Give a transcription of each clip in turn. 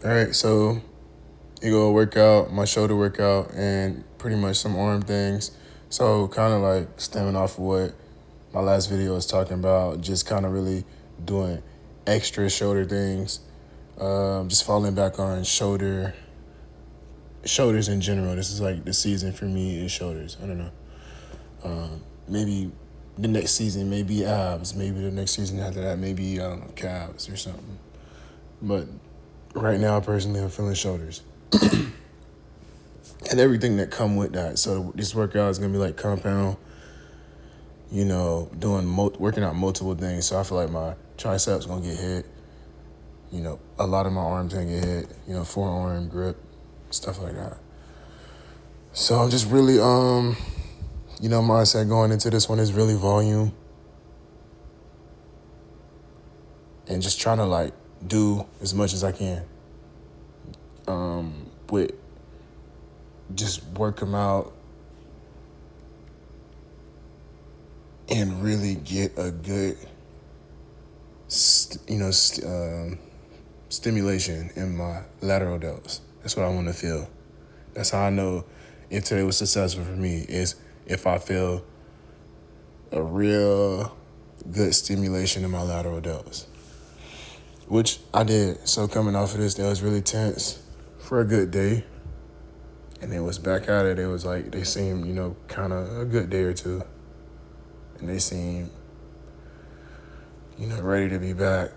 All right, so you go workout, my shoulder workout, and pretty much some arm things. So kind of like stemming off of what my last video was talking about, just kind of really doing extra shoulder things. Just falling back on shoulders in general. This is like the season for me is shoulders. I don't know. Maybe the next season, maybe abs. Maybe the next season after that, maybe, I don't know, calves or something. But right now, personally, I'm feeling shoulders. And everything that come with that. So this workout is going to be like compound, working out multiple things. So I feel like my triceps going to get hit. A lot of my arms going to get hit. Forearm grip, stuff like that. So I'm just really, mindset going into this one is really volume. And just trying to like do as much as I can. With just work them out and really get a good, stimulation in my lateral delts. That's what I want to feel. That's how I know if today was successful for me, is if I feel a real good stimulation in my lateral delts, which I did. So coming off of this, that was really tense for a good day. And it was back at it. It was like they seemed, kind of a good day or two. And they seemed, ready to be back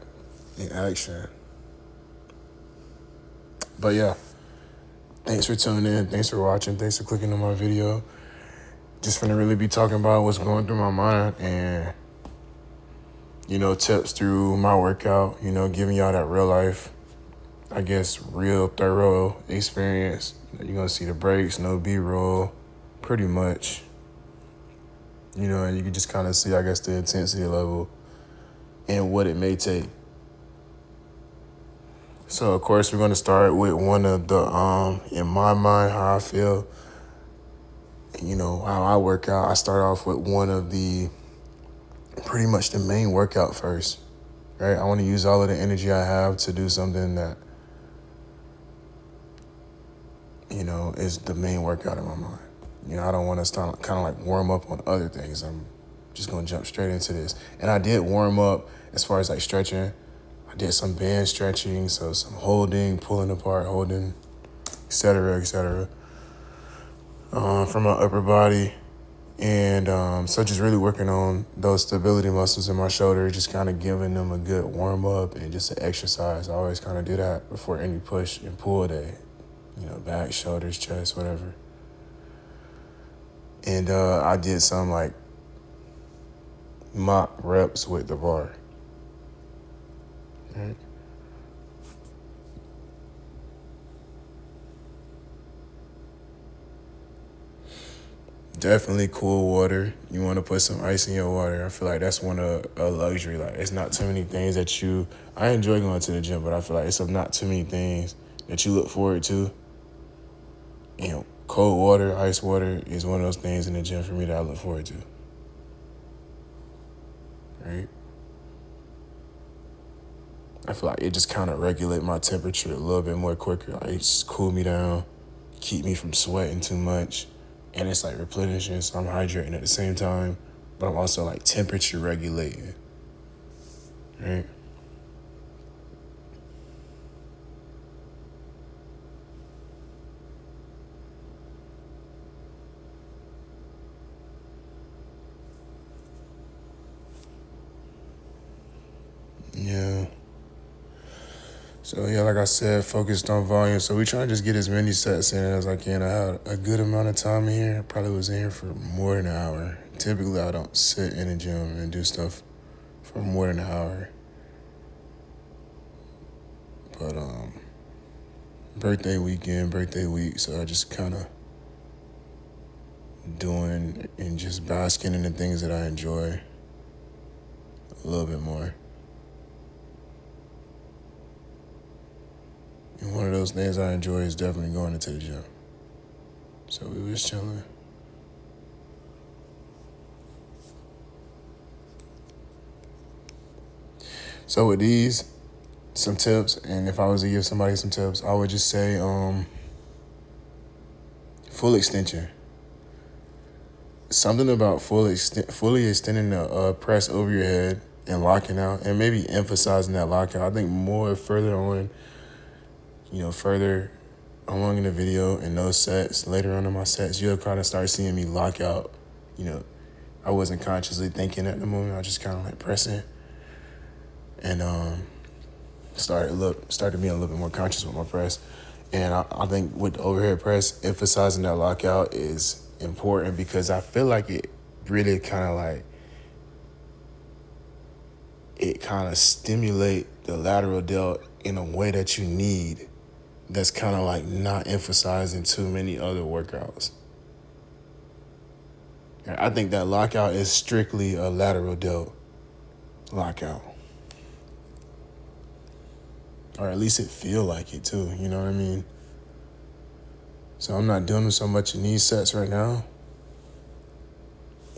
in action. But yeah, thanks for tuning in. Thanks for watching. Thanks for clicking on my video. Just finna really be talking about what's going through my mind and, tips through my workout, giving y'all that real life, I guess, real thorough experience. You're going to see the breaks, no B-roll, pretty much. And you can just kind of see, I guess, the intensity level and what it may take. So, of course, we're going to start with one of the, in my mind, how I feel, how I work out. I start off with one of the, pretty much the main workout first, right? I want to use all of the energy I have to do something that, is the main workout in my mind. I don't want to start kind of like warm up on other things. I'm just going to jump straight into this. And I did warm up as far as like stretching. I did some band stretching, so some holding, pulling apart, holding, et cetera, from my upper body. And so just really working on those stability muscles in my shoulder, just kind of giving them a good warm up and just an exercise. I always kind of do that before any push and pull day. Back, shoulders, chest, whatever. And I did some like mock reps with the bar. Right? Definitely cool water. You want to put some ice in your water. I feel like that's one of a luxury. Like, it's not too many things that I enjoy going to the gym, but I feel like it's not too many things that you look forward to. Cold water, ice water is one of those things in the gym for me that I look forward to. Right? I feel like it just kind of regulate my temperature a little bit more quicker. Like, it just cool me down, keep me from sweating too much. And it's like replenishing, so I'm hydrating at the same time, but I'm also like temperature regulating. Right? Yeah. So yeah, like I said, focused on volume. So we try to just get as many sets in as I can. I had a good amount of time in here. I probably was in here for more than an hour. Typically, I don't sit in a gym and do stuff for more than an hour. But birthday weekend, birthday week, so I just kind of doing and just basking in the things that I enjoy a little bit more. And one of those things I enjoy is definitely going into the gym. So we was chilling. So with these, some tips, and if I was to give somebody some tips, I would just say full extension. Something about fully extending the press over your head and locking out, and maybe emphasizing that lockout. I think more further on, further along in the video and those sets, later on in my sets, you'll kind of start seeing me lock out. I wasn't consciously thinking at the moment. I was just kind of like pressing, and started being a little bit more conscious with my press. And I think with the overhead press, emphasizing that lockout is important because I feel like it really kind of stimulate the lateral delt in a way that you need. That's kind of like not emphasizing too many other workouts. I think that lockout is strictly a lateral delt lockout. Or at least it feel like it too, you know what I mean? So I'm not doing so much in these sets right now.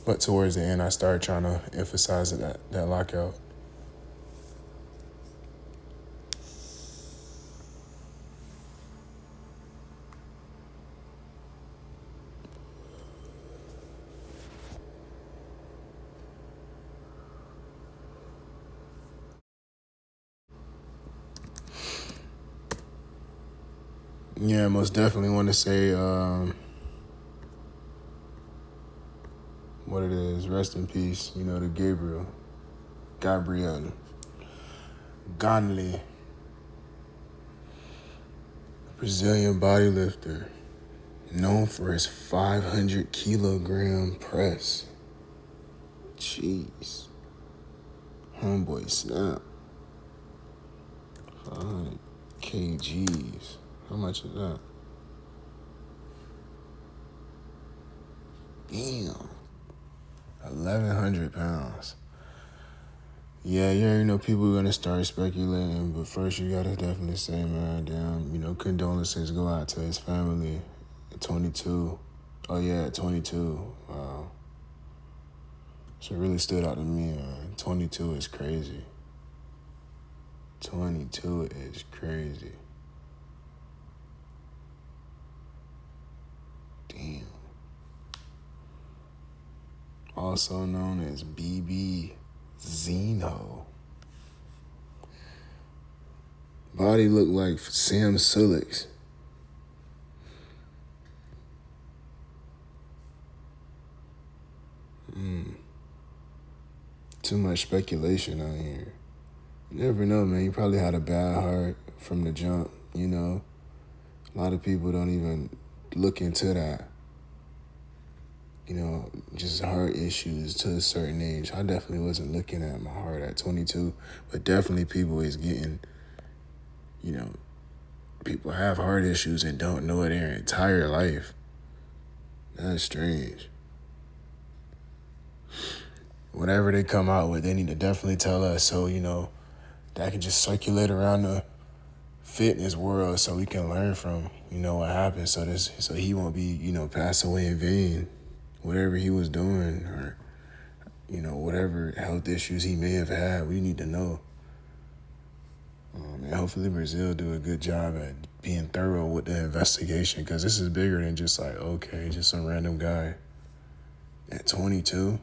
But towards the end, I started trying to emphasize that lockout. Yeah, most definitely want to say what it is. Rest in peace, to Gabriel Gonley, Brazilian bodylifter, known for his 500 kilogram press. Jeez. Homeboy snap. 500 kgs. How much is that? Damn. 1,100 pounds. Yeah, people are going to start speculating, but first you got to definitely say, man, damn, condolences go out to his family at 22. Oh, yeah, at 22. Wow. So it really stood out to me, man. 22 is crazy. 22 is crazy. Damn. Also known as BB Zeno. Body looked like Sam Sulek's. Too much speculation out here. You never know, man. You probably had a bad heart from the jump, A lot of people don't even look into that. Just heart issues to a certain age. I definitely wasn't looking at my heart at 22, but definitely people is getting, people have heart issues and don't know it their entire life. That's strange. Whatever they come out with, they need to definitely tell us so, that can just circulate around the fitness world so we can learn from, what happened so he won't be, passed away in vain. Whatever he was doing or, whatever health issues he may have had, we need to know. And hopefully Brazil do a good job at being thorough with the investigation because this is bigger than just like, okay, just some random guy at 22.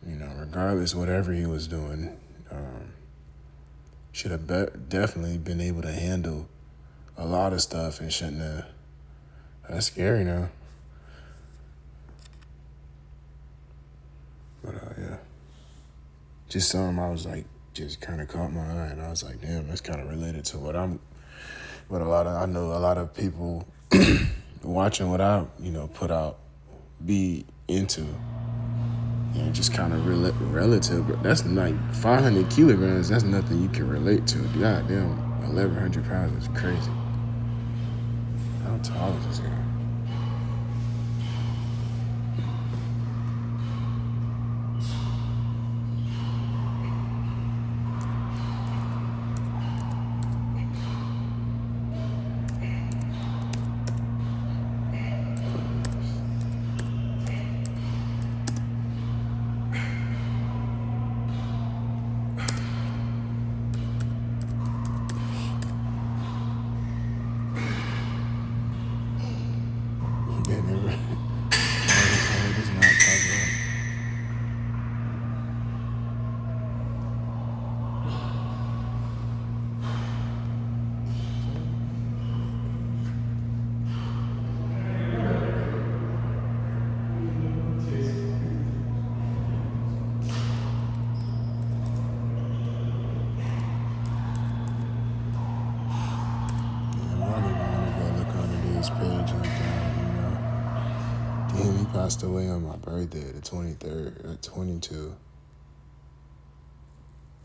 Regardless, whatever he was doing, should have definitely been able to handle a lot of stuff and shouldn't have. That's scary now. But yeah, just something I was like, just kind of caught my eye, and I was like, damn, that's kind of related to what I know a lot of people watching what I, put out, be into. Just kind of relative, but that's like 500 kilograms. That's nothing you can relate to. Goddamn, 1,100 pounds is crazy. How tall is this guy? his page like that, you know. Damn, he passed away on my birthday, the 23rd, at 22.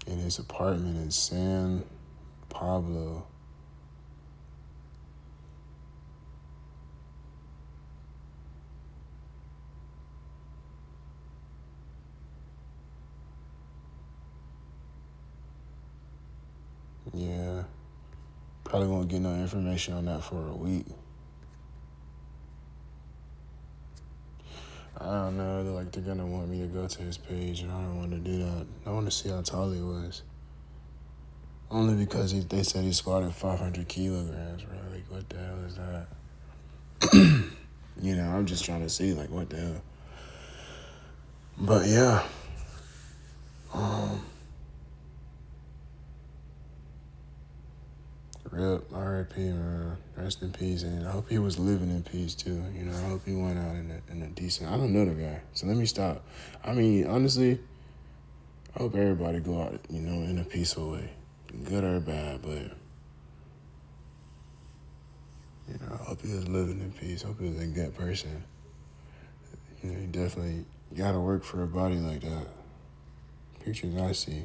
In his apartment in San Pablo. Yeah, probably won't get no information on that for a week. I don't know, they're gonna want me to go to his page, and I don't want to do that. I want to see how tall he was. Only because they said he squatted 500 kilograms, bro. Like, what the hell is that? You know, I'm just trying to see, like, what the hell. But yeah. Rip, R.I.P., man. Rest in peace, and I hope he was living in peace too. You know, I hope he went out in a decent. I don't know the guy, so let me stop. I mean, honestly, I hope everybody go out, you know, in a peaceful way, good or bad. But you know, I hope he was living in peace. I hope he was a good person. You know, you definitely gotta work for a body like that. Pictures I see.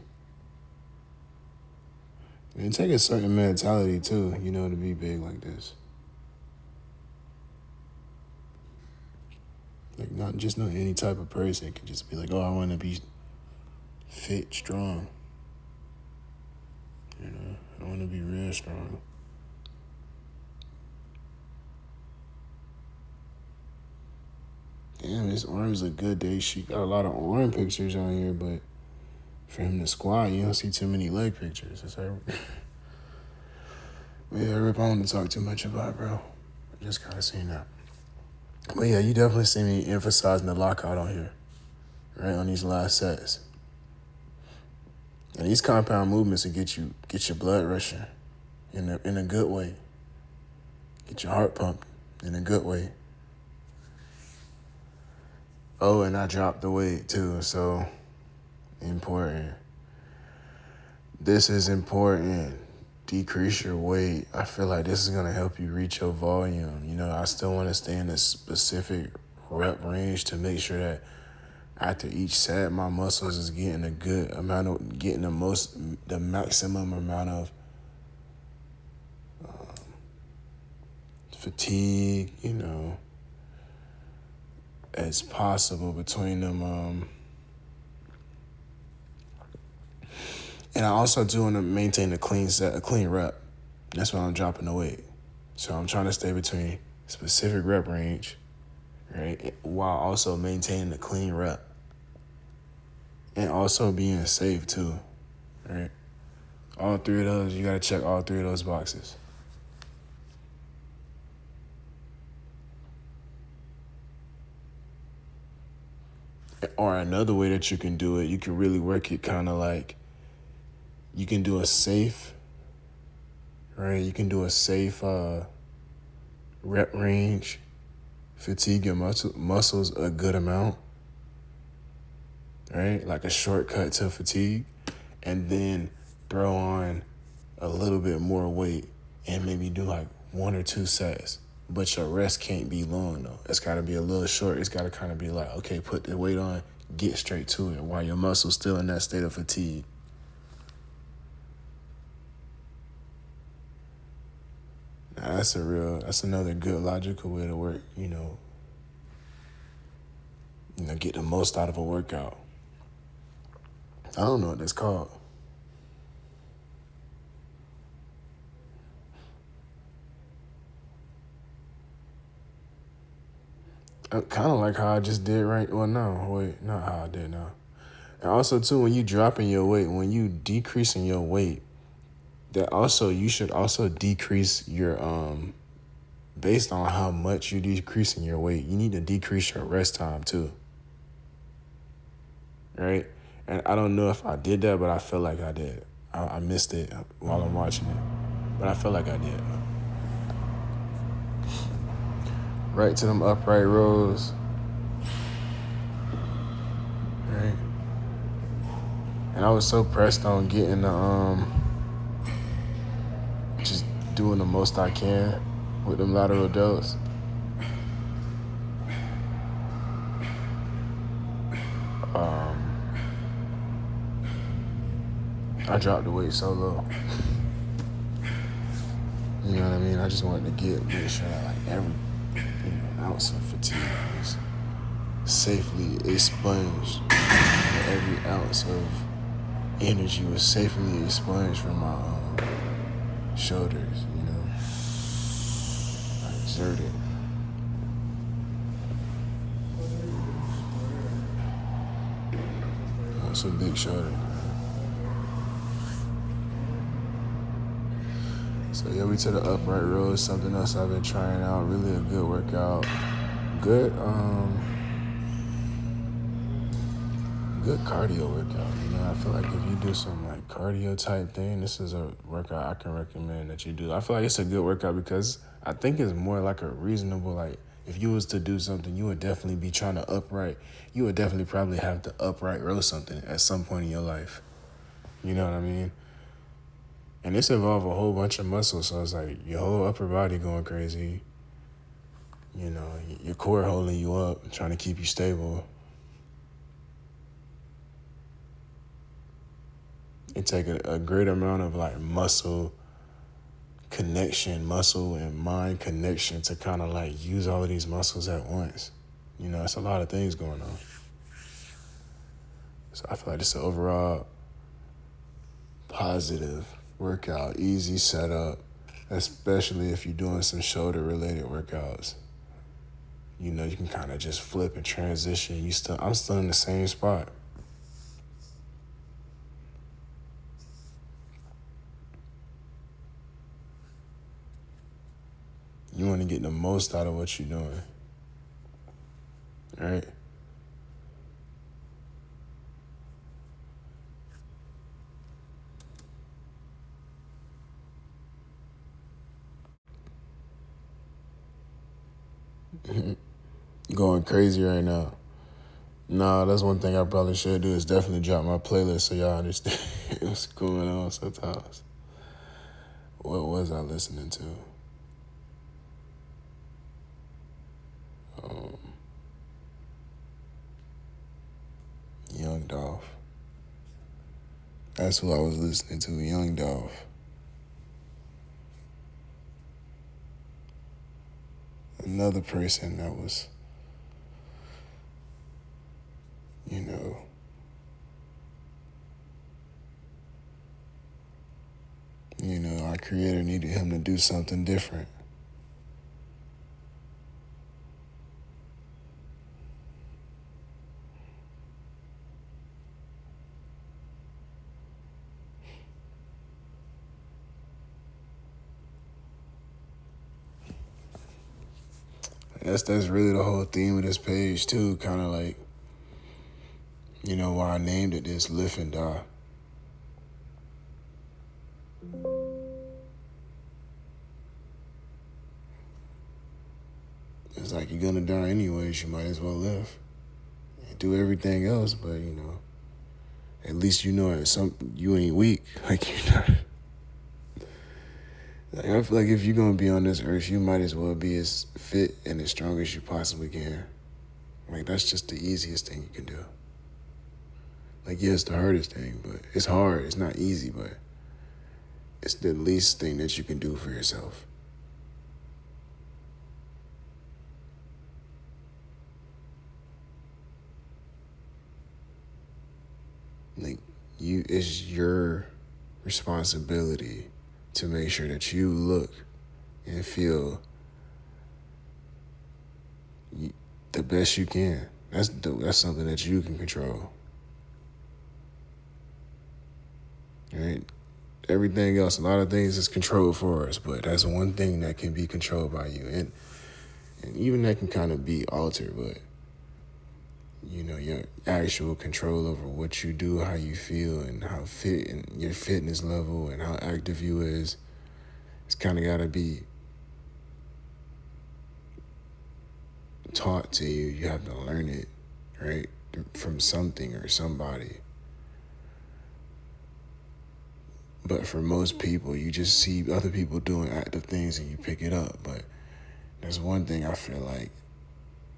And take a certain mentality too, you know, to be big like this. Like not any type of person can just be like, oh, I want to be fit, strong. You know, I want to be real strong. Damn, his arms look good. She got a lot of arm pictures on here, but for him to squat, you don't see too many leg pictures. It's like, yeah, Rip, I don't want to talk too much about it, bro. I just kind of seen that. But yeah, you definitely see me emphasizing the lockout on here, right, on these last sets. And these compound movements will get your blood rushing in a good way. Get your heart pumped in a good way. Oh, and I dropped the weight too, so important. This is important. Decrease your weight. I feel like this is gonna help you reach your volume. You know, I still want to stay in a specific rep range to make sure that after each set, my muscles is getting a good amount of, getting the maximum amount of fatigue, you know, as possible between them. And I also do want to maintain a clean rep. That's why I'm dropping the weight. So I'm trying to stay between specific rep range, right, while also maintaining a clean rep. And also being safe too, right? All three of those, you gotta check all three of those boxes. Or another way that you can do it, you can really work it kind of like, you can do a safe, right? You can do a safe rep range, fatigue your muscles a good amount, right? Like a shortcut to fatigue, and then throw on a little bit more weight and maybe do like 1 or 2 sets. But your rest can't be long though. It's gotta be a little short. It's gotta kind of be like, okay, put the weight on, get straight to it while your muscle's still in that state of fatigue. Now, that's another good logical way to work, you know, get the most out of a workout. I don't know what that's called. Kind of like how I just did right. Well, no, wait, not how I did now. And also, too, when you dropping your weight, when you decreasing your weight, that also, you should also decrease your, based on how much you're decreasing your weight, you need to decrease your rest time, too. Right? And I don't know if I did that, but I feel like I did. I missed it while I'm watching it, but I feel like I did. Right to them upright rows. Right. And I was so pressed on getting the, just doing the most I can. with them lateral delts. I dropped the weight so low. You know what I mean? I just wanted to make sure that like every ounce of fatigue was safely expunged. Every ounce of energy was safely expunged from my shoulders, I exerted. I want some big shoulders. So yeah, we to the upright row. Something else I've been trying out. Really a good workout. Good cardio workout. I feel like if you do some like cardio type thing, this is a workout I can recommend that you do. I feel like it's a good workout because I think it's more like a reasonable, like if you was to do something, you would definitely be trying to upright. You would definitely probably have to upright row something at some point in your life. You know what I mean? And this involves a whole bunch of muscles, so it's like your whole upper body going crazy. Your core holding you up, trying to keep you stable. It take a great amount of like muscle and mind connection to kind of like use all of these muscles at once. It's a lot of things going on. So I feel like it's an overall positive workout, easy setup, especially if you're doing some shoulder related workouts. You can kind of just flip and transition. I'm still in the same spot. You want to get the most out of what you're doing, right? Going crazy right now. Nah, that's one thing I probably should do is definitely drop my playlist so y'all understand what's going on sometimes. What was I listening to? Young Dolph. That's who I was listening to, Young Dolph. Another person that was, our creator needed him to do something different. That's really the whole theme of this page too, kind of like, why I named it this, Live and Die. It's like you're gonna die anyways, you might as well live. And do everything else, but at least you ain't weak. Like you're not. Like I feel like if you're gonna be on this earth, you might as well be as fit and as strong as you possibly can. Like that's just the easiest thing you can do. Like yeah, it's the hardest thing, but it's hard. It's not easy, but it's the least thing that you can do for yourself. Like it's your responsibility to make sure that you look and feel the best you can. That's something that you can control. Right? Everything else, a lot of things is controlled for us, but that's one thing that can be controlled by you. And even that can kind of be altered, but your actual control over what you do, how you feel, and how fit and your fitness level and how active you is, it's kind of got to be taught to you. You have to learn it, right? From something or somebody. But for most people, you just see other people doing active things and you pick it up. But there's one thing I feel like,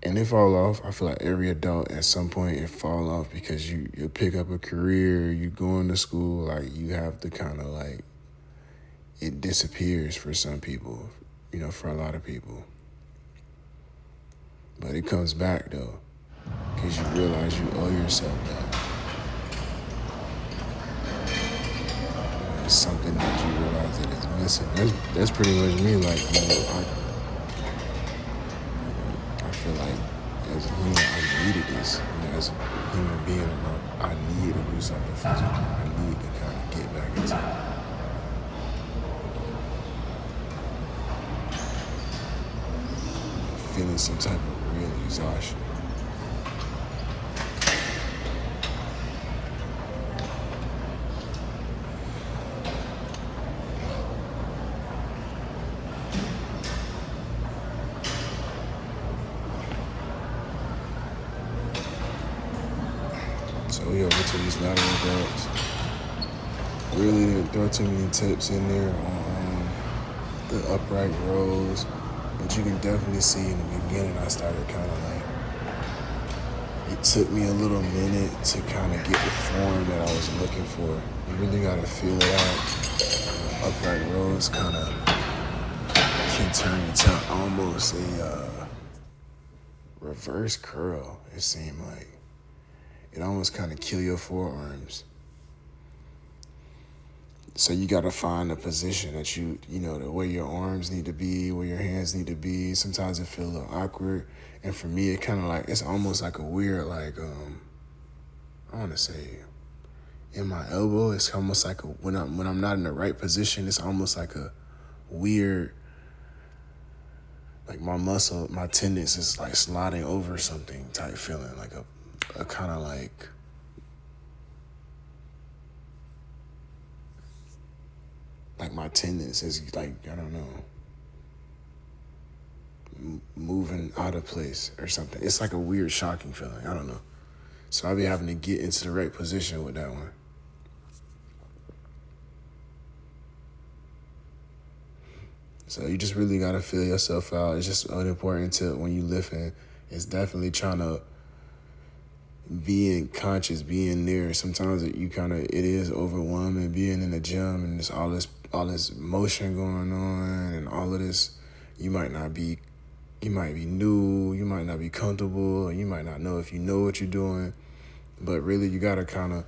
and it fall off. I feel like every adult at some point it fall off because you pick up a career, you go into school, like you have to kind of like, it disappears for some people, for a lot of people. But it comes back though, because you realize you owe yourself that. It's something that you realize that is missing. That's pretty much me. Like, I feel like as a human, I needed this. As a human being, I need to do something physical. I need to kind of get back into feeling some type of real exhaustion. So we over to these lateral delts. Really didn't throw too many tips in there on the upright rows, but you can definitely see in the beginning I started kind of like, it took me a little minute to kind of get the form that I was looking for. You really got to feel it out. Upright rows kind of can turn into almost a reverse curl, it seemed like. It almost kind of kill your forearms. So you got to find a position that the way your arms need to be, where your hands need to be. Sometimes it feel a little awkward. And for me, it kind of like, it's almost like a weird, like, I want to say, in my elbow, it's almost like when I'm not in the right position, it's almost like a weird, like my tendons is like sliding over something type feeling, like a kind of like, my tendons is like, I don't know, moving out of place or something. It's like a weird, shocking feeling. I don't know. So I'll be having to get into the right position with that one. So you just really got to feel yourself out. It's just important to, when you lifting, it's definitely trying to being conscious, being there. Sometimes it is overwhelming being in the gym and there's all this motion going on and all of this. You might be new, you might not be comfortable, or you might not know if you know what you're doing. But really, you gotta kind of,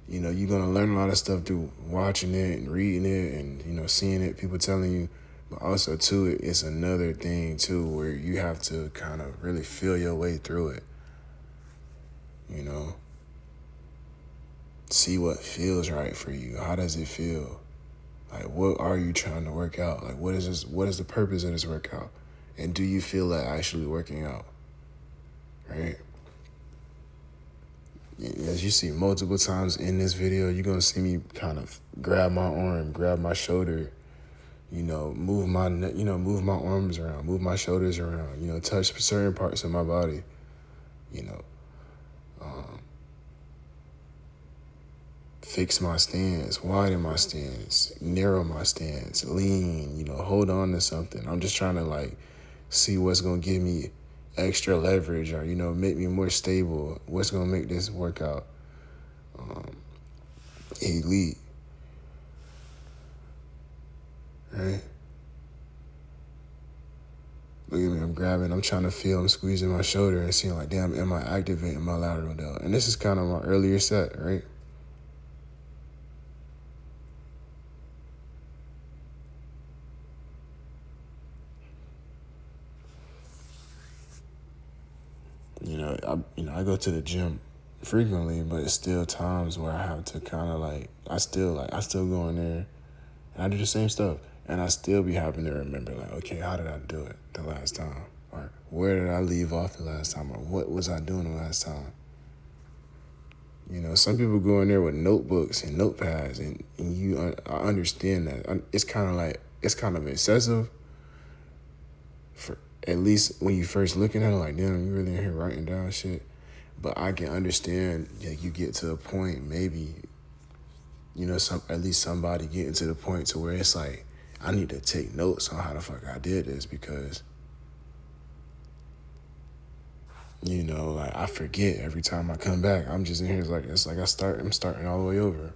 you're gonna learn a lot of stuff through watching it and reading it and seeing it, people telling you. But also too, it's another thing too where you have to kind of really feel your way through it. See what feels right for you. How does it feel? Like, what are you trying to work out? Like, what is the purpose of this workout? And do you feel that actually working out? Right? As you see multiple times in this video, you're going to see me kind of grab my arm, grab my shoulder, move my arms around, move my shoulders around, touch certain parts of my body, fix my stance, widen my stance, narrow my stance, lean, hold on to something. I'm just trying to see what's going to give me extra leverage or, make me more stable. What's going to make this workout elite. Right? Look at me, I'm trying to feel, I'm squeezing my shoulder and seeing damn, am I activating my lateral delt? And this is kind of my earlier set, right? I go to the gym frequently, but it's still times where I have to kind of I still go in there and I do the same stuff. And I still be having to remember okay, how did I do it the last time? Or where did I leave off the last time? Or what was I doing the last time? Some people go in there with notebooks and notepads and I understand that. It's kind of excessive for, at least when you first looking at it, damn, you really in here writing down shit. But I can understand you get to a point maybe at least somebody getting to the point to where it's like, I need to take notes on how the fuck I did this, because, like, I forget every time I come back. I'm just in here, it's like I'm starting all the way over.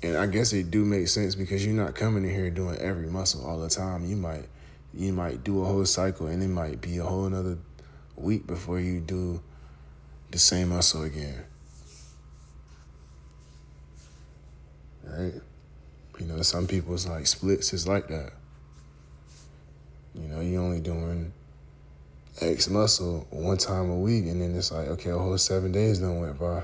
And I guess it do make sense, because you're not coming in here doing every muscle all the time. You might do a whole cycle, and it might be a whole another week before you do the same muscle again. Right? Some people's like splits is like that. You only doing X muscle one time a week, and then it's like, okay, a whole 7 days done went by.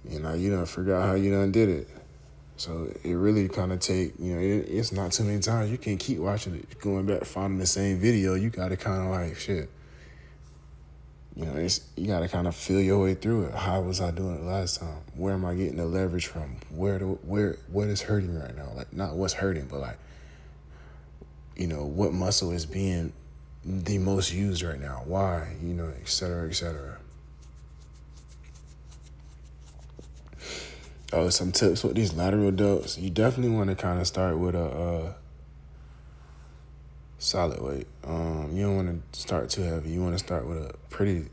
You done forgot how you done did it. So it really kind of take, it's not too many times. You can't keep watching it, going back, finding the same video. You got to kind of like, shit. You got to kind of feel your way through it. How was I doing it last time? Where am I getting the leverage from? What is hurting right now? Like, not what's hurting, but like, what muscle is being the most used right now? Why? Et cetera, et cetera. Oh, some tips with these lateral delts. You definitely want to kind of start with a solid weight. You don't want to start too heavy. You want to start with you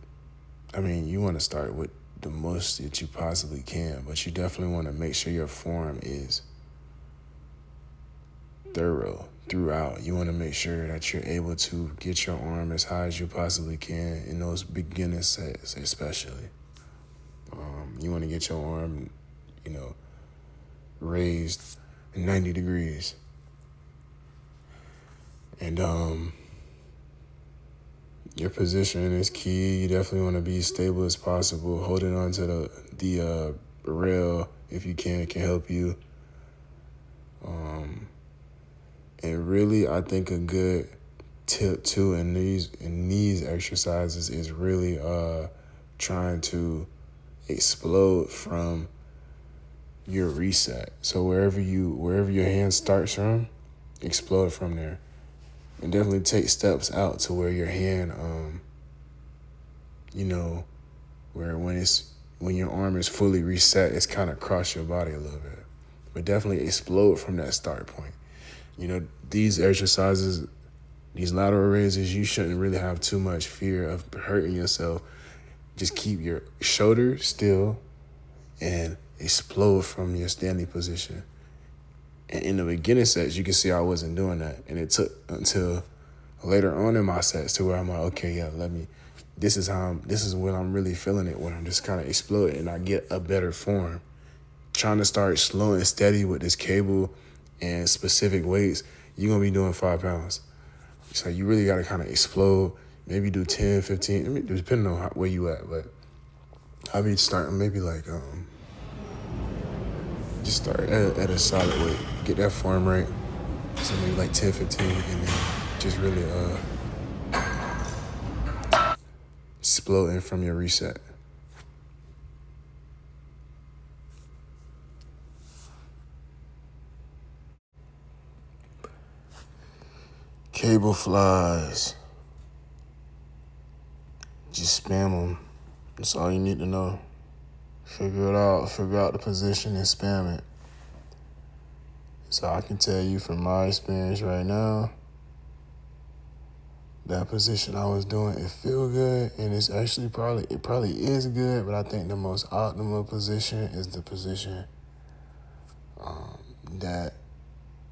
want to start with the most that you possibly can, but you definitely want to make sure your form is thorough throughout. You want to make sure that you're able to get your arm as high as you possibly can in those beginning sets, especially. You want to get your arm, raised 90 degrees. And your position is key. You definitely want to be as stable as possible. Holding on to the rail, if you can help you. And really, I think a good tip too in these exercises is really trying to explode from your reset. So wherever your hand starts from, explode from there. And definitely take steps out to where your hand, where when your arm is fully reset, it's kind of across your body a little bit. But definitely explode from that start point. These exercises, these lateral raises, you shouldn't really have too much fear of hurting yourself. Just keep your shoulders still and explode from your standing position. And in the beginning sets, you can see I wasn't doing that. And it took until later on in my sets to where I'm like, okay, yeah, this is when I'm really feeling it, when I'm just kind of exploding and I get a better form. Trying to start slow and steady with this cable and specific weights, you're going to be doing 5 pounds. So you really got to kind of explode, maybe do 10, 15, depending on where you at. But I'll be starting maybe like, just start at a solid weight. Get that form right. So maybe like 10, 15, and then just really exploding from your reset. Cable flies. Just spam them. That's all you need to know. Figure it out. Figure out the position and spam it. So I can tell you from my experience right now, that position I was doing, it feel good, and it's actually probably is good, but I think the most optimal position is the position that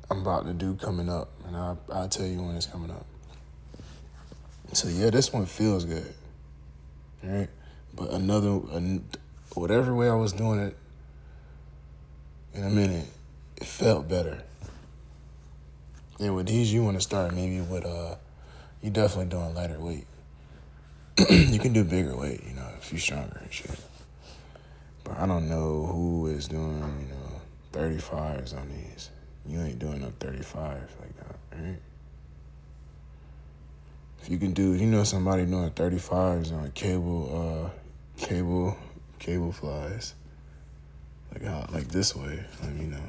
I'm about to do coming up, and I'll tell you when it's coming up. So yeah, this one feels good, right? But whatever way I was doing it, in a minute, it felt better. And with these, you want to start maybe with you definitely doing lighter weight. You can do bigger weight, if you're stronger and shit. But I don't know who is doing, 35s on these. You ain't doing no 35s like that, right? If you can do, somebody doing 35s on cable flies, like this way, let me know.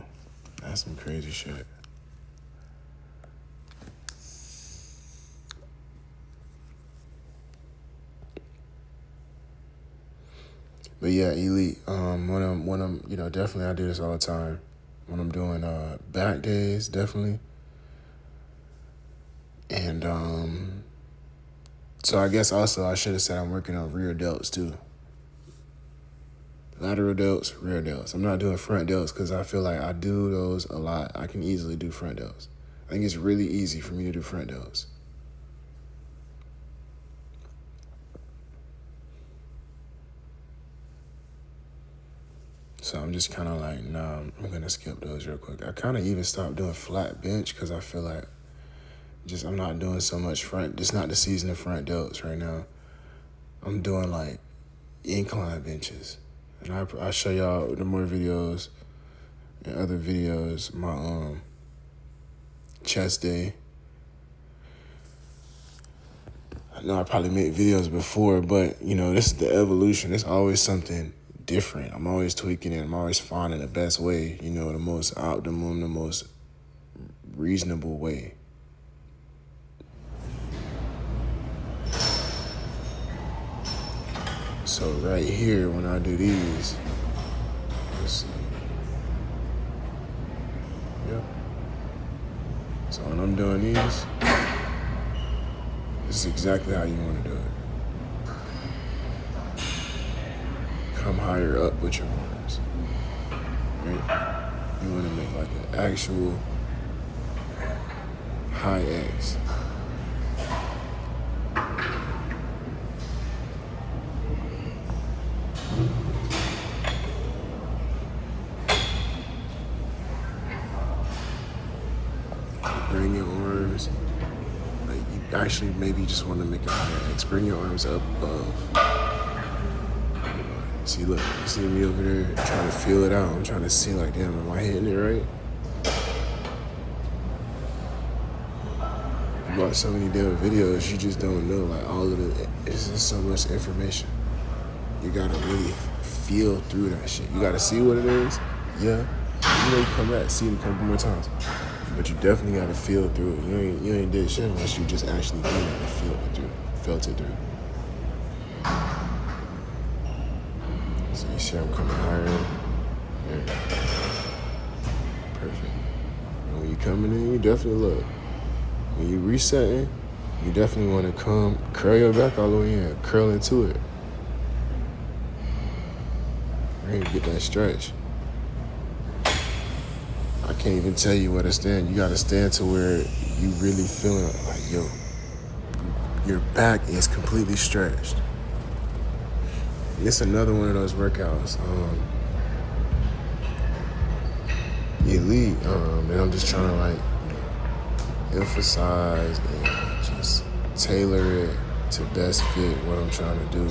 That's some crazy shit. But yeah, elite. When I'm definitely I do this all the time. When I'm doing back days, definitely. And so I guess also I should have said I'm working on rear delts too. Lateral delts, rear delts. I'm not doing front delts because I feel like I do those a lot. I can easily do front delts. I think it's really easy for me to do front delts. So I'm just kind of like, nah, I'm going to skip those real quick. I kind of even stopped doing flat bench because I feel like I'm not doing so much front. It's not the season of front delts right now. I'm doing like incline benches. And I show y'all the more videos and other videos, my chest day. I know I probably made videos before, but this is the evolution. It's always something different. I'm always tweaking it. I'm always finding the best way, the most optimum, the most reasonable way. So right here, when I do these, let's see. Yep. So when I'm doing these, this is exactly how you want to do it. Come higher up with your arms. Right? You want to make like an actual high X. Bring your arms, like you actually maybe just want to make a higher X. Bring your arms up above. See, look, you see me over there trying to feel it out. I'm trying to see like, damn, am I hitting it right? You watch so many damn videos, you just don't know like all of it. It's just so much information. You gotta really feel through that shit. You gotta see what it is. Yeah. You come back, see it a couple more times. But you definitely gotta feel through it. You ain't did shit unless you just actually did it and felt it through. So you see I'm coming higher. Yeah. Perfect. And when you coming in, you definitely look. When you resetting, you definitely want to curl your back all the way in, curl into it. Right, get that stretch. I can't even tell you where to stand. You gotta stand to where you really feeling like, yo, your back is completely stretched. It's another one of those workouts, elite, and I'm just trying to like emphasize and just tailor it to best fit what I'm trying to do.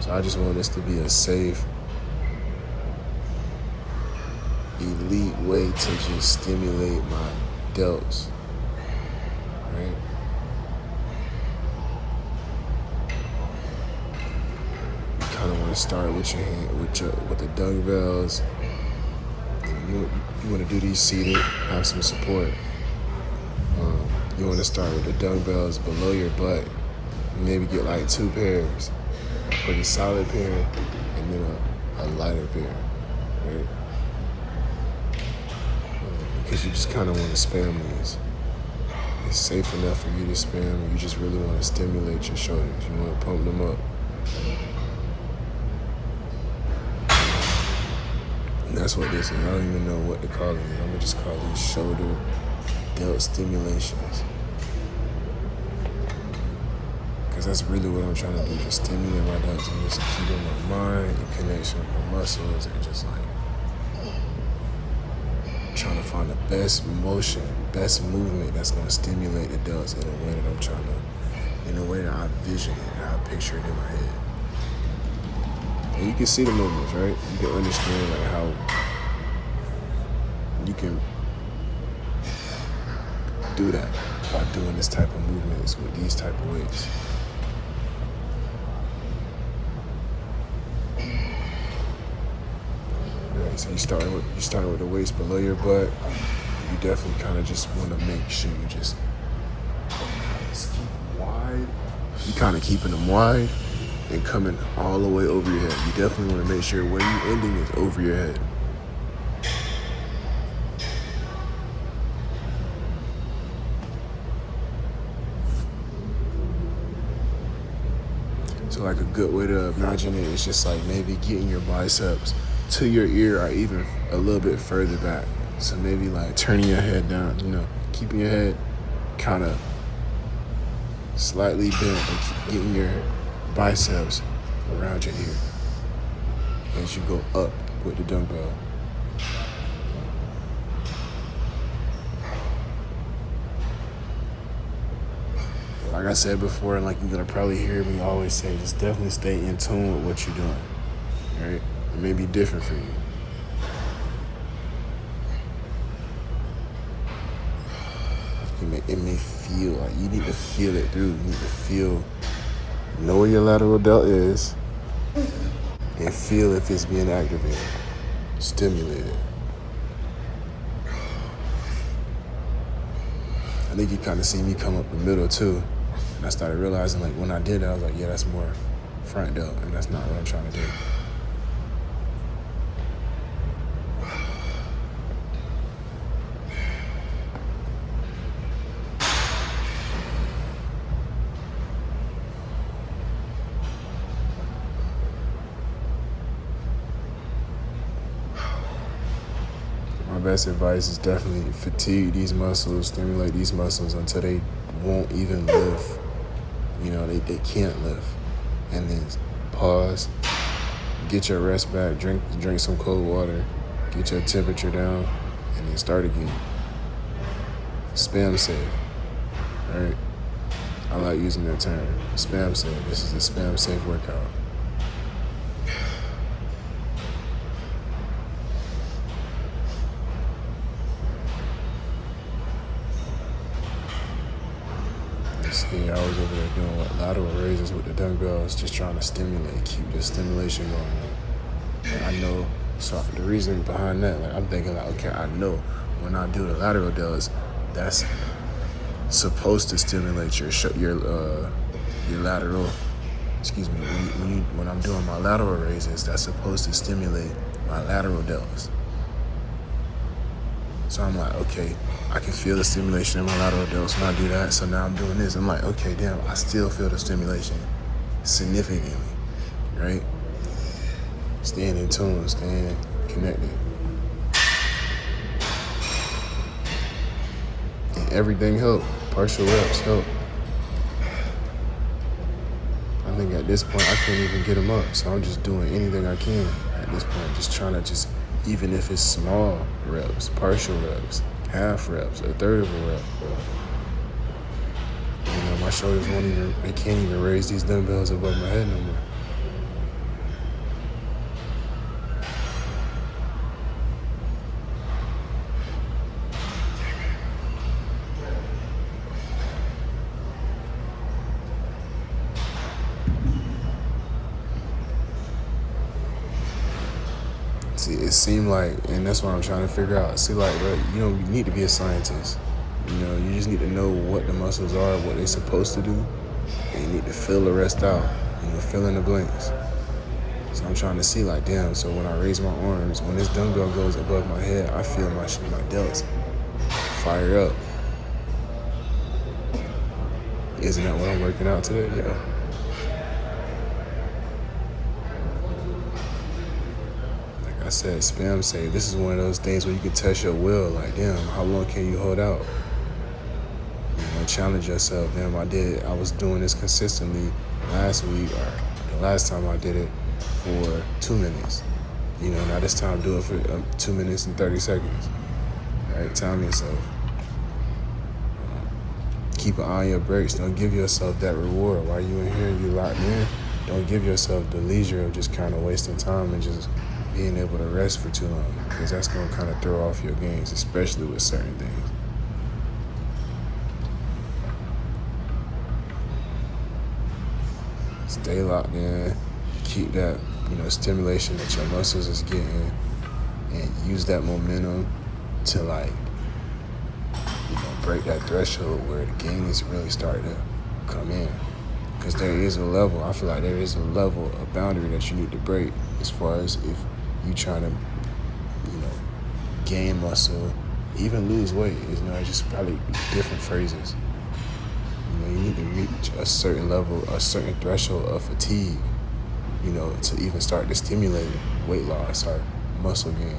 So I just want this to be a safe, elite way to just stimulate my delts, right? You kind of want to start with your hand, with the dumbbells. You want to do these seated, have some support. You want to start with the dumbbells below your butt. Maybe get like 2 pairs, a pretty solid pair, and then a lighter pair, right? Because you just kind of want to spam these. It's safe enough for you to spam. You just really want to stimulate your shoulders. You want to pump them up. And that's what this is. I don't even know what to call it. I'm going to just call these shoulder delt stimulations. Because that's really what I'm trying to do. Just stimulate my delts and just keeping my mind in connection with my muscles and just like trying to find the best motion, best movement that's going to stimulate the delts in a way that I'm trying to, in a way that I vision it, how I picture it in my head. And you can see the movements, right? You can understand like how you can do that by doing this type of movements with these type of weights. So you start with the weights below your butt. You definitely kind of just want to make sure you just keep them wide. You kind of keeping them wide, and coming all the way over your head. You definitely want to make sure where you're ending is over your head. So like a good way to imagine it is just like maybe getting your biceps to your ear or even a little bit further back. So maybe like turning your head down, keeping your head kind of slightly bent, but getting your biceps around your ear as you go up with the dumbbell. Like I said before, and like you're gonna probably hear me always say, just definitely stay in tune with what you're doing, right? It may be different for you. It may feel like you need to feel it through. You need to know where your lateral delt is, and feel if it's being activated, stimulated. I think you kind of see me come up the middle too. And I started realizing, like, when I did that, I was like, yeah, that's more front delt, and that's not what I'm trying to do. My best advice is definitely fatigue these muscles, stimulate these muscles until they won't even lift. They can't lift. And then pause, get your rest back, drink some cold water, get your temperature down, and then start again. Spam safe, right? I like using that term, spam safe. This is a spam safe workout. See, I was over there doing lateral raises with the dumbbells, just trying to keep the stimulation going on. And I know, so the reason behind that, like I'm thinking like, okay, I know when I do the lateral delts, that's supposed to stimulate your lateral. Excuse me. When I'm doing my lateral raises, that's supposed to stimulate my lateral delts. So I'm like, okay, I can feel the stimulation in my lateral delts when I do that. So now I'm doing this. I'm like, okay, damn, I still feel the stimulation significantly, right? Staying in tune, staying connected. And everything helped. Partial reps help. I think at this point, I can't even get them up. So I'm just doing anything I can at this point. Just trying to even if it's small reps, partial reps, half reps, a third of a rep. My shoulders they can't even raise these dumbbells above my head no more. See, it seemed like, and that's what I'm trying to figure out. See, like, bro, you don't need to be a scientist. You just need to know what the muscles are, what they're supposed to do, and you need to fill the rest out. Fill in the blanks. So I'm trying to see, like, damn. So when I raise my arms, when this dumbbell goes above my head, I feel my delts fire up. Isn't that what I'm working out today? Yeah. I said, spam say this is one of those things where you can test your will. Like, damn, how long can you hold out? Challenge yourself. Damn, I was doing this consistently last week, or the last time I did it, for 2 minutes. Now this time do it for 2 minutes and 30 seconds. All right, time yourself. Keep an eye on your breaks. Don't give yourself that reward. While you in here, you locked in, don't give yourself the leisure of just kind of wasting time and just being able to rest for too long, because that's going to kind of throw off your gains, especially with certain things. Stay locked in, keep that, stimulation that your muscles is getting, and use that momentum to break that threshold where the gains really start to come in. Because there is a level, I feel like there is a level, a boundary that you need to break as far as if you trying to, gain muscle, even lose weight. It's just probably different phrases. You need to reach a certain level, a certain threshold of fatigue, to even start to stimulate weight loss or muscle gain.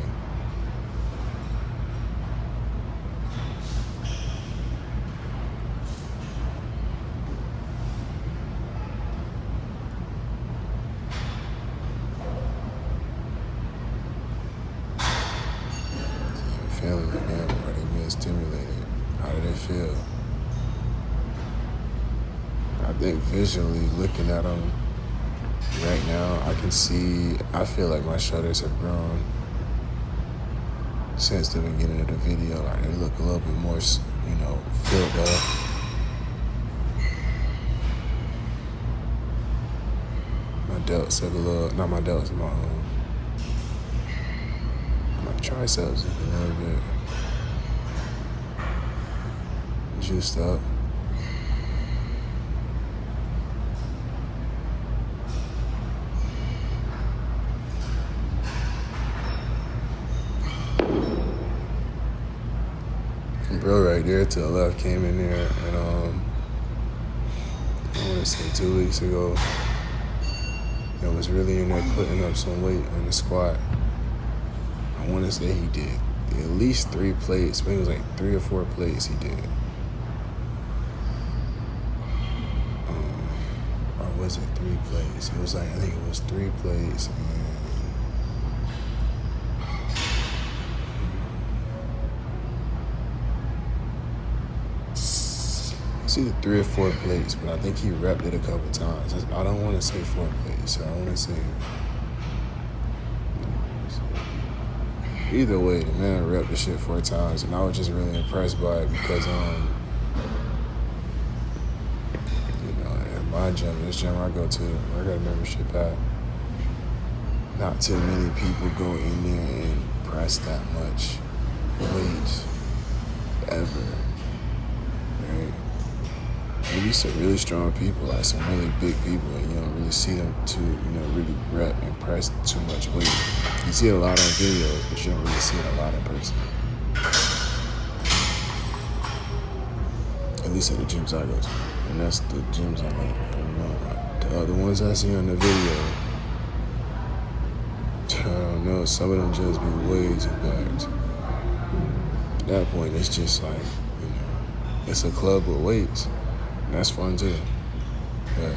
Feeling like that, are they being stimulated? How do they feel? I think visually looking at them right now, I feel like my shoulders have grown since the beginning of the video. Like they look a little bit more, filled up. My delts look a little, not my delts, my triceps look a little bit juiced up. Bro right there to the left came in there and I want to say 2 weeks ago, was really in there putting up some weight on the squat. I want to say he did at least 3 plates. Maybe it was like 3 or 4 plates he did. Or was it 3 plates? It was like, I think it was 3 plates. It's either 3 or 4 plates, but I think he repped it a couple times. I don't want to say 4 plates. So I want to say. Either way, the man repped the shit 4 times, and I was just really impressed by it because, at my gym, this gym I go to, I got a membership at, not too many people go in there and press that much weight ever, right? Maybe some really strong people, like some really big people, and you don't really see them really rep and press too much weight. You see it a lot on videos, but you don't really see it a lot in person. At least at the gyms I go to. And that's the gyms I like. I don't know. The other ones I see on the video, I don't know, some of them just be way too packed. At that point, it's just like, it's a club with weights. And that's fun too. But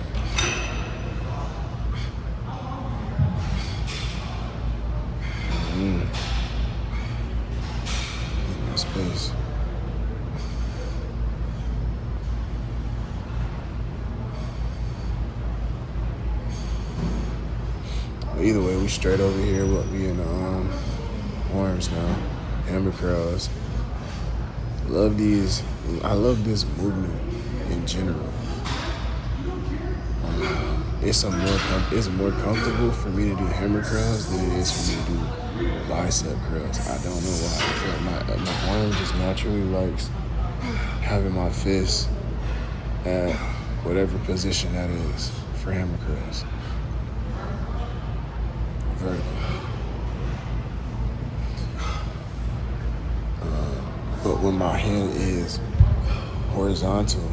in that space. But either way, we straight over here. We in the arms now. Hammer curls. Love these. I love this movement in general. It's more comfortable for me to do hammer curls than it is for me to do bicep curls. I don't know why. I feel like my arm just naturally likes having my fist at whatever position that is for hammer curls. Vertical. But when my hand is horizontal,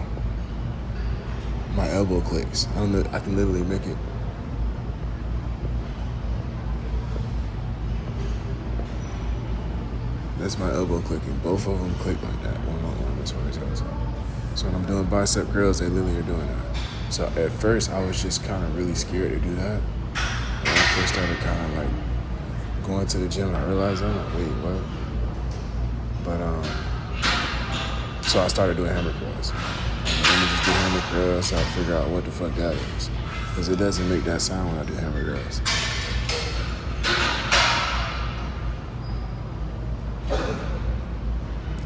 my elbow clicks. I can literally make it. That's my elbow clicking. Both of them click like that when my arm is horizontal. So when I'm doing bicep curls, they literally are doing that. So at first, I was just kind of really scared to do that. When I first started kind of like going to the gym, I realized, I'm like, wait, what? But so I started doing hammer curls. Let me just do hammer curls so I figure out what the fuck that is. Because it doesn't make that sound when I do hammer curls.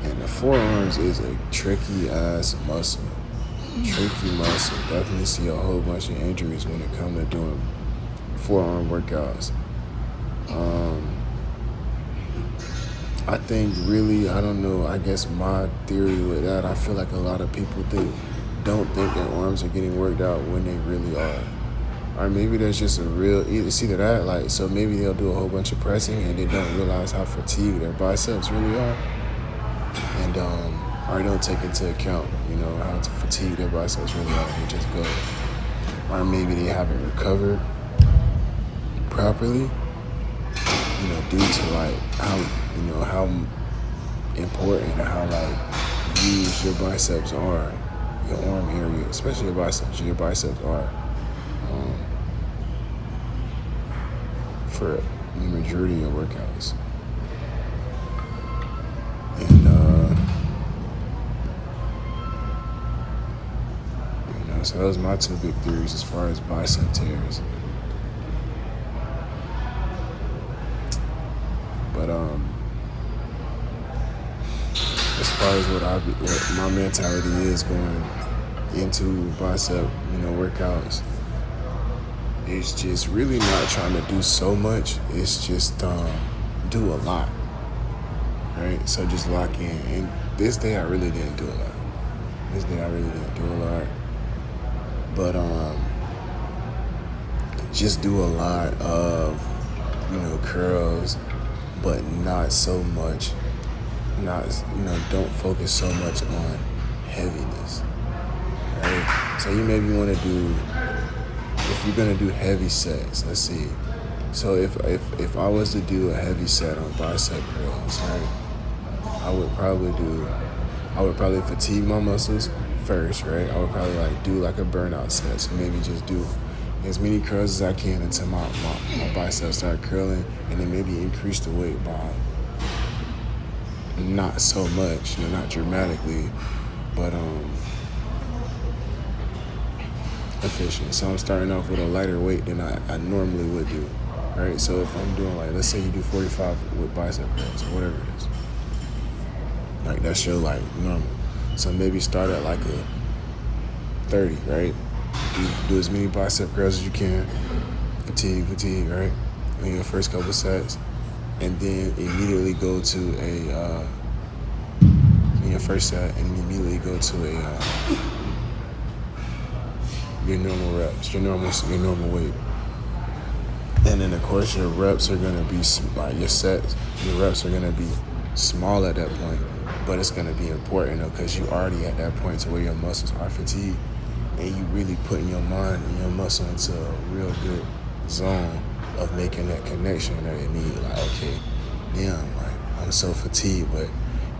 And the forearms is a tricky ass muscle. Tricky muscle. Definitely see a whole bunch of injuries when it comes to doing forearm workouts. I think really, I don't know, I guess my theory with that, I feel like a lot of people think don't think their arms are getting worked out when they really are. Or maybe there's just it's either that, like, so maybe they'll do a whole bunch of pressing and they don't realize how fatigued their biceps really are. And, or they don't take into account, how fatigued their biceps really are. They just go. Or maybe they haven't recovered properly, due to, like, how important and how, like, used your biceps are, your arm area, especially your biceps are. For the majority of workouts. And so those are my two big theories as far as bicep tears. But as far as what my mentality is going into bicep, workouts, it's just really not trying to do so much. It's just do a lot, right? So just lock in. And this day I really didn't do a lot. But just do a lot of, curls, but not so much. Don't focus so much on heaviness, right? So you maybe want to do, if you're gonna do heavy sets, let's see. So if I was to do a heavy set on bicep curls, right, I would probably fatigue my muscles first, right? I would probably do like a burnout set. So maybe just do as many curls as I can until my biceps start curling, and then maybe increase the weight by not so much, not dramatically, but efficient. So I'm starting off with a lighter weight than I normally would do, right? So if I'm doing, like, let's say you do 45 with bicep curls or whatever it is, like, that's your, like, normal. So maybe start at like a 30, right? Do as many bicep curls as you can. Fatigue, right? In your first couple sets, and then immediately go to in your first set, and immediately go to your normal reps, your normal weight. And then, of course, your reps are going to be, like, your reps are going to be small at that point, but it's going to be important, though, because you already at that point to where your muscles are fatigued, and you really putting your mind and your muscle into a real good zone of making that connection that you need. Like, okay, damn, like, I'm so fatigued, but,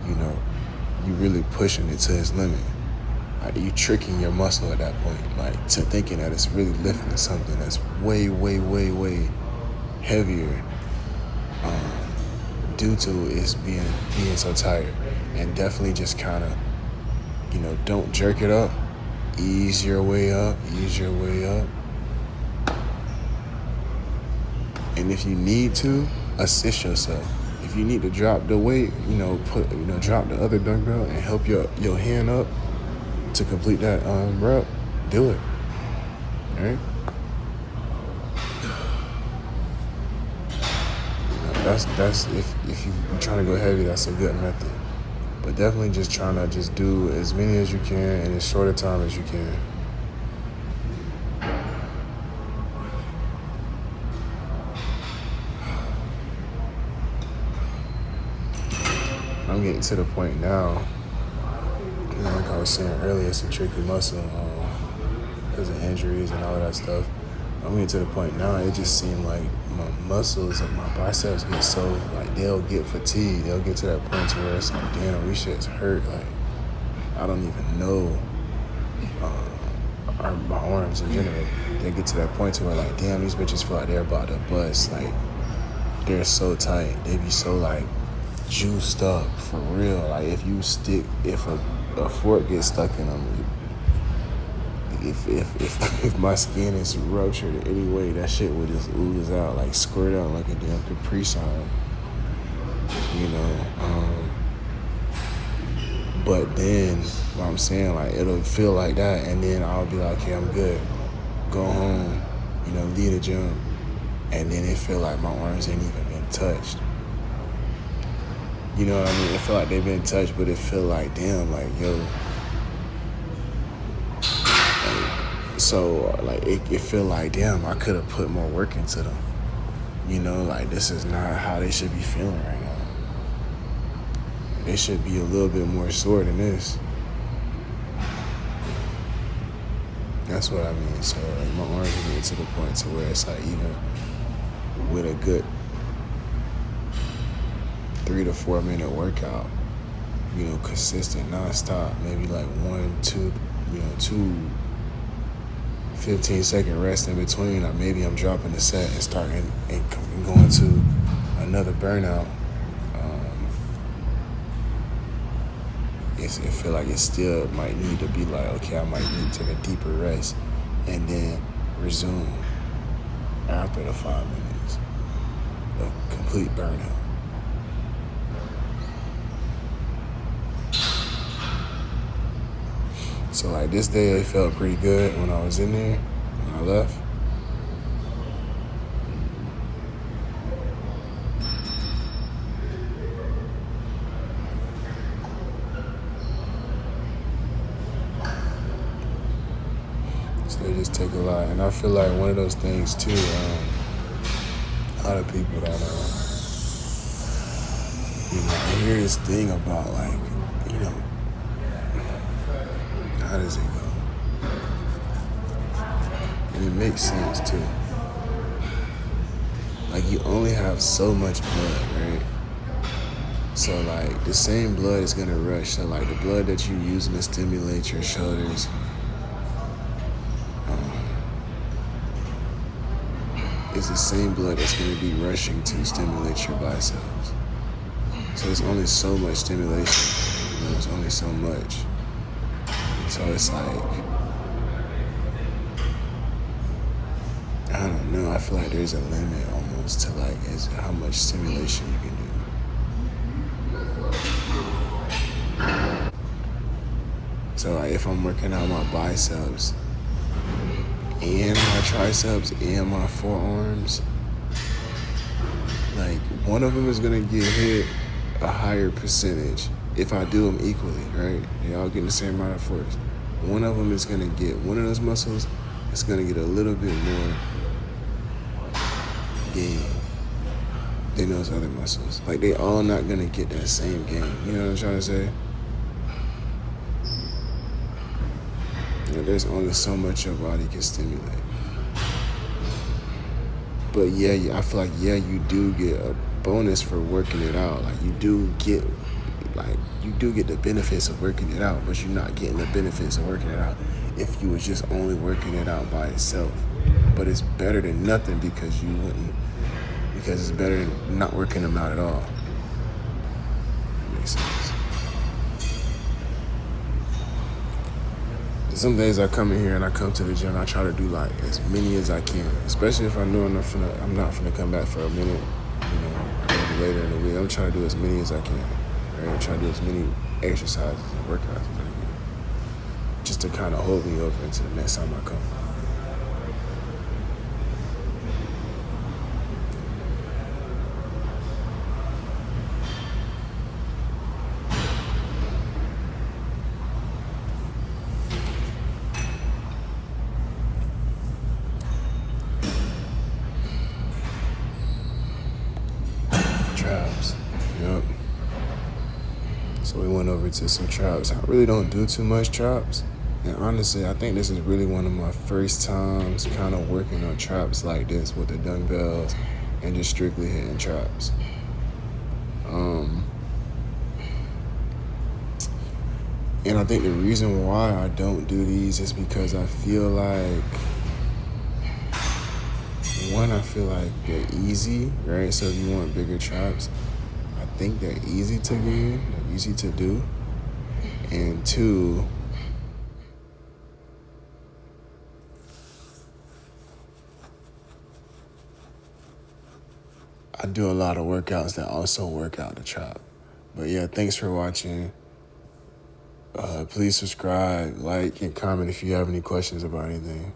you really pushing it to its limit. Like, you tricking your muscle at that point, like, to thinking that it's really lifting something that's way, way, way, way heavier, due to it's being so tired. And definitely just kind of, don't jerk it up. Ease your way up. And if you need to, assist yourself. If you need to drop the weight, drop the other dumbbell and help your hand up to complete that rep, do it. All right? That's if you're trying to go heavy, that's a good method. But definitely just trying to just do as many as you can in as short a time as you can. I'm getting to the point now, like I was saying earlier, it's a tricky muscle because of injuries and all of that stuff. I'm getting to the point now, it just seemed like my muscles and my biceps get so, like, they'll get fatigued. They'll get to that point to where it's like, damn, these shits hurt. Like, I don't even know my arms in general. They get to that point to where, like, damn, these bitches feel like they're about to bust. Like, they're so tight. They be so, like, juiced up for real. Like, if a fork gets stuck in them, if my skin is ruptured in any way, that shit would just ooze out, like, squirt out like a damn Capri Sun, but then, what I'm saying, like, it'll feel like that, and then I'll be like, okay, I'm good. Go home, leave the gym, and then it feel like my arms ain't even been touched. You know what I mean? It feel like they've been touched, but it feel like, damn, like, yo, So like it feel like, damn, I could have put more work into them. You know, like this is not how they should be feeling right now. They should be a little bit more sore than this. That's what I mean. So like my arms are getting to the point to where it's like even with a good 3 to 4 minute workout, you know, consistent, nonstop, maybe like 2 15-second rest in between, or maybe I'm dropping the set and starting and going to another burnout. It feel like it still might need to be like, okay, I might need to take a deeper rest and then resume after the 5 minutes of complete burnout. So like this day, it felt pretty good when I was in there, when I left. So they just take a lot. And I feel like one of those things too, a lot of people that, I hear this thing about like, how does it go? And it makes sense too. Like you only have so much blood, right? So like the same blood is gonna rush. So like the blood that you're using to stimulate your shoulders, is the same blood that's gonna be rushing to stimulate your biceps. So there's only so much stimulation. There's only so much. So it's like, I don't know, I feel like there's a limit almost to like is how much stimulation you can do. So like if I'm working out my biceps and my triceps and my forearms, like one of them is gonna get hit a higher percentage if I do them equally, right? They all getting the same amount of force. One of them is gonna get, one of those muscles is gonna get a little bit more gain than those other muscles. Like they all not gonna get that same gain. You know what I'm trying to say? You know, there's only so much your body can stimulate. But yeah, I feel like, yeah, you do get a bonus for working it out. Like you do get the benefits of working it out, but you're not getting the benefits of working it out if you was just only working it out by itself. But it's better than nothing because it's better than not working them out at all. That makes sense. Some days I come in here and I come to the gym, I try to do like as many as I can, especially if I know I'm not finna come back for a minute, maybe later in the week. I'm trying to do as many as I can. Right? I'm trying to do as many exercises and workouts as I can, just to kind of hold me over until the next time I come. Traps. Yep. So we went over to some traps. I really don't do too much traps. And honestly, I think this is really one of my first times kind of working on traps like this with the dumbbells and just strictly hitting traps. And I think the reason why I don't do these is because I feel like, one, I feel like they're easy, right? So if you want bigger traps, I think they're easy to gain, they're easy to do. And two, I do a lot of workouts that also work out the trap. But yeah, thanks for watching. Please subscribe, like, and comment if you have any questions about anything.